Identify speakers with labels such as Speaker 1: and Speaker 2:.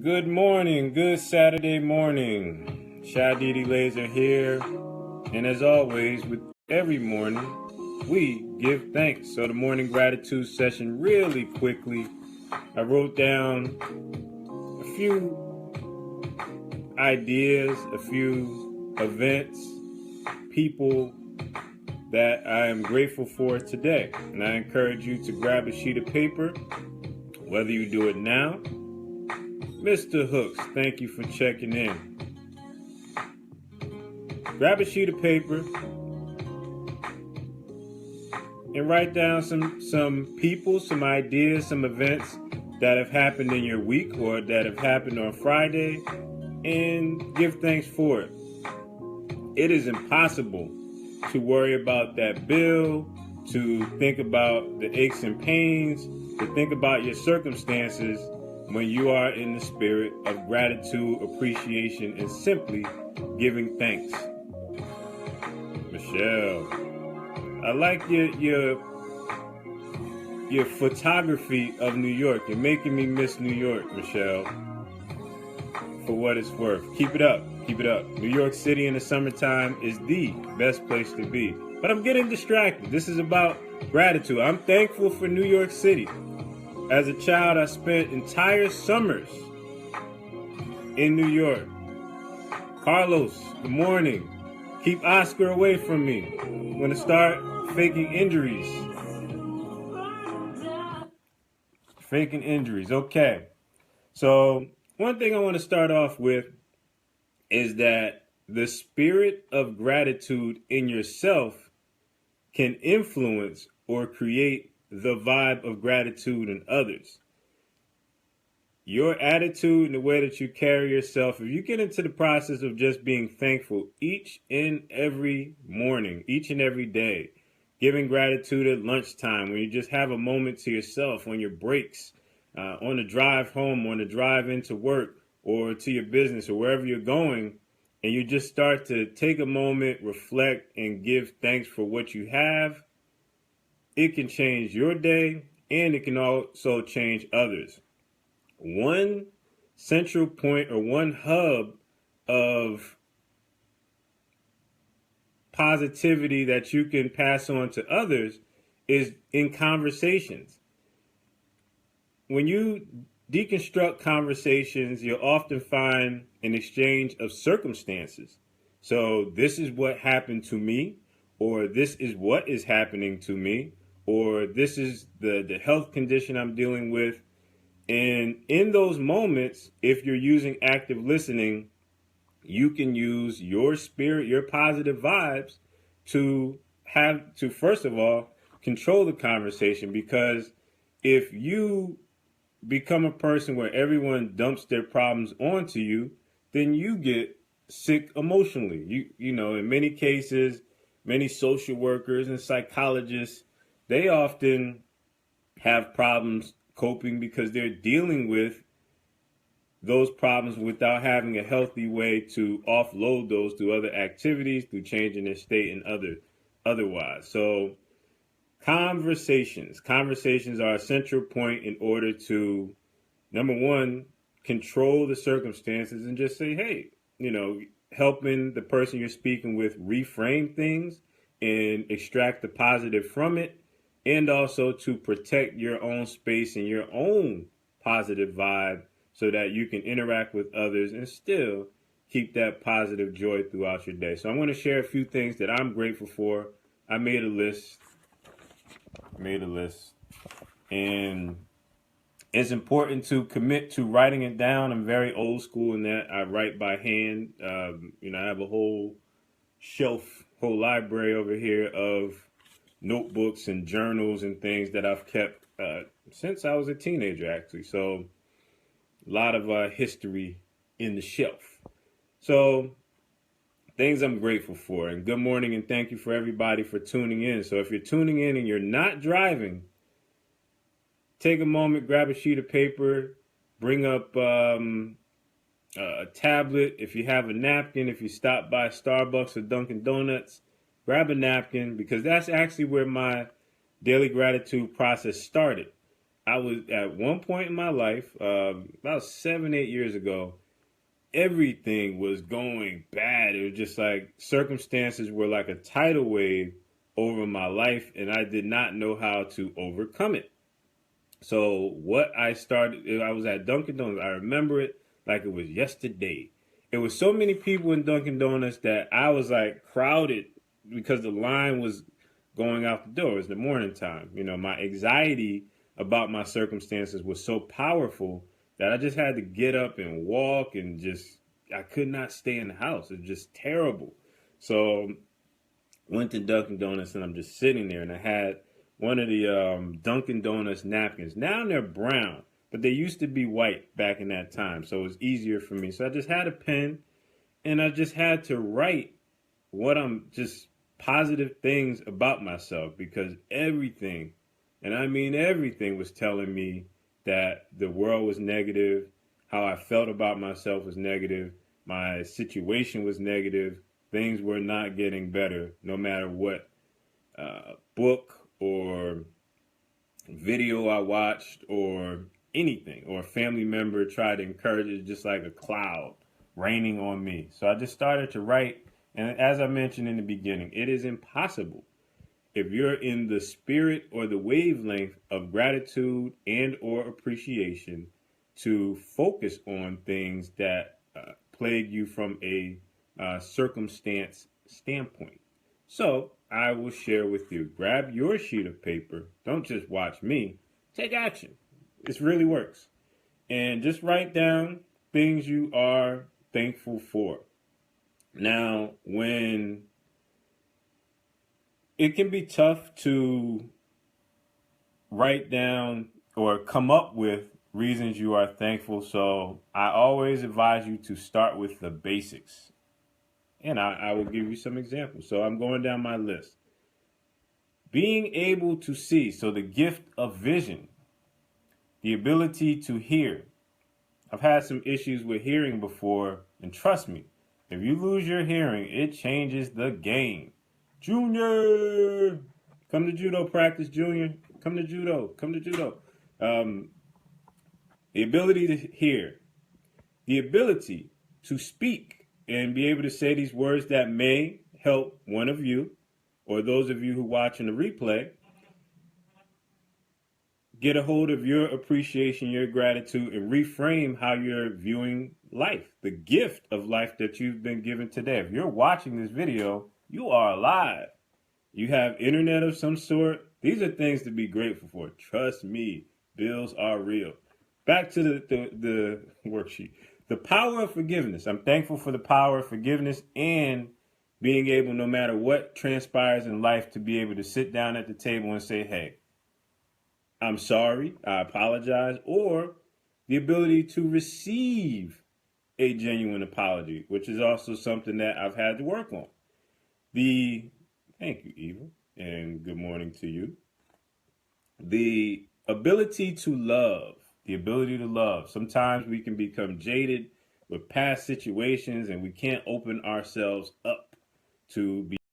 Speaker 1: Good morning, good Saturday morning. Shadidi Laser here, and as always, with every morning, we give thanks. So the morning gratitude session, really quickly, I wrote down a few ideas, a few events, people that I am grateful for today. And I encourage you to grab a sheet of paper, whether you do it now. Mr. Hooks, thank you for checking in. Grab a sheet of paper and write down some people, some ideas, some events that have happened in your week or that have happened on Friday, and give thanks for it. It is impossible to worry about that bill, to think about the aches and pains, to think about your circumstances when you are in the spirit of gratitude, appreciation, and simply giving thanks. Michelle, I like your photography of New York. You're making me miss New York, Michelle, for what it's worth. Keep it up. Keep it up. New York City in the summertime is the best place to be. But I'm getting distracted. This is about gratitude. I'm thankful for New York City. As a child, I spent entire summers in New York. Carlos, good morning. Keep Oscar away from me. I'm going to start faking injuries. Faking injuries. Okay. So one thing I want to start off with is that the spirit of gratitude in yourself can influence or create the vibe of gratitude in others. Your attitude and the way that you carry yourself, if you get into the process of just being thankful each and every morning, each and every day, giving gratitude at lunchtime, when you just have a moment to yourself, on your breaks, on the drive home, on the drive into work, or to your business, or wherever you're going, and you just start to take a moment, reflect, and give thanks for what you have, it can change your day, and it can also change others. One central point or one hub of positivity that you can pass on to others is in conversations. When you deconstruct conversations, you'll often find an exchange of circumstances. So this is what happened to me, or this is what is happening to me, or this is the health condition I'm dealing with. And in those moments, if you're using active listening, you can use your spirit, your positive vibes to first of all, control the conversation. Because if you become a person where everyone dumps their problems onto you, then you get sick emotionally. You know, in many cases, many social workers and psychologists, they often have problems coping because they're dealing with those problems without having a healthy way to offload those through other activities, through changing their state and otherwise. So conversations are a central point in order to, number one, control the circumstances and just say, hey, you know, helping the person you're speaking with reframe things and extract the positive from it, and also to protect your own space and your own positive vibe so that you can interact with others and still keep that positive joy throughout your day. So I'm going to share a few things that I'm grateful for. I made a list, and it's important to commit to writing it down. I'm very old school in that I write by hand. I have a whole library over here of notebooks and journals and things that I've kept since I was a teenager, actually. So a lot of history in the shelf. So things I'm grateful for. And good morning, and thank you for everybody for tuning in. So if you're tuning in and you're not driving, take a moment, grab a sheet of paper, bring up a tablet. If you have a napkin, if you stop by Starbucks or Dunkin' Donuts, grab a napkin, because that's actually where my daily gratitude process started. I was at one point in my life, about 7, 8 years ago, everything was going bad. It was just like circumstances were like a tidal wave over my life, and I did not know how to overcome it. So what I started, I was at Dunkin' Donuts. I remember it like it was yesterday. It was so many people in Dunkin' Donuts that I was like crowded because the line was going out the door. It was the morning time. You know, my anxiety about my circumstances was so powerful that I just had to get up and walk and just, I could not stay in the house. It was just terrible. So went to Dunkin' Donuts and I'm just sitting there and I had one of the Dunkin' Donuts napkins. Now they're brown, but they used to be white back in that time, so it was easier for me. So I just had a pen and I just had to write what I'm just positive things about myself because everything, and I mean everything, was telling me that the world was negative, how I felt about myself was negative, my situation was negative, things were not getting better no matter what book or video I watched or anything, or a family member tried to encourage it, just like a cloud raining on me. So I just started to write. And as I mentioned in the beginning, it is impossible if you're in the spirit or the wavelength of gratitude and or appreciation to focus on things that plague you from a circumstance standpoint. So I will share with you. Grab your sheet of paper. Don't just watch me. Take action. This really works. And just write down things you are thankful for. Now, when it can be tough to write down or come up with reasons you are thankful, so I always advise you to start with the basics. And I will give you some examples. So I'm going down my list. Being able to see, so the gift of vision, the ability to hear. I've had some issues with hearing before, and trust me, if you lose your hearing, it changes the game. Junior, come to judo practice, Junior. Come to judo. Come to judo. The ability to hear, the ability to speak and be able to say these words that may help one of you or those of you who watch in the replay get a hold of your appreciation, your gratitude, and reframe how you're viewing life, the gift of life that you've been given today. If you're watching this video, you are alive. You have internet of some sort. These are things to be grateful for. Trust me, bills are real. Back to the worksheet. The power of forgiveness. I'm thankful for the power of forgiveness and being able, no matter what transpires in life, to be able to sit down at the table and say, hey, I'm sorry, I apologize, or the ability to receive a genuine apology, which is also something that I've had to work on. Thank you, Eva, and good morning to you. The ability to love, Sometimes we can become jaded with past situations and we can't open ourselves up to be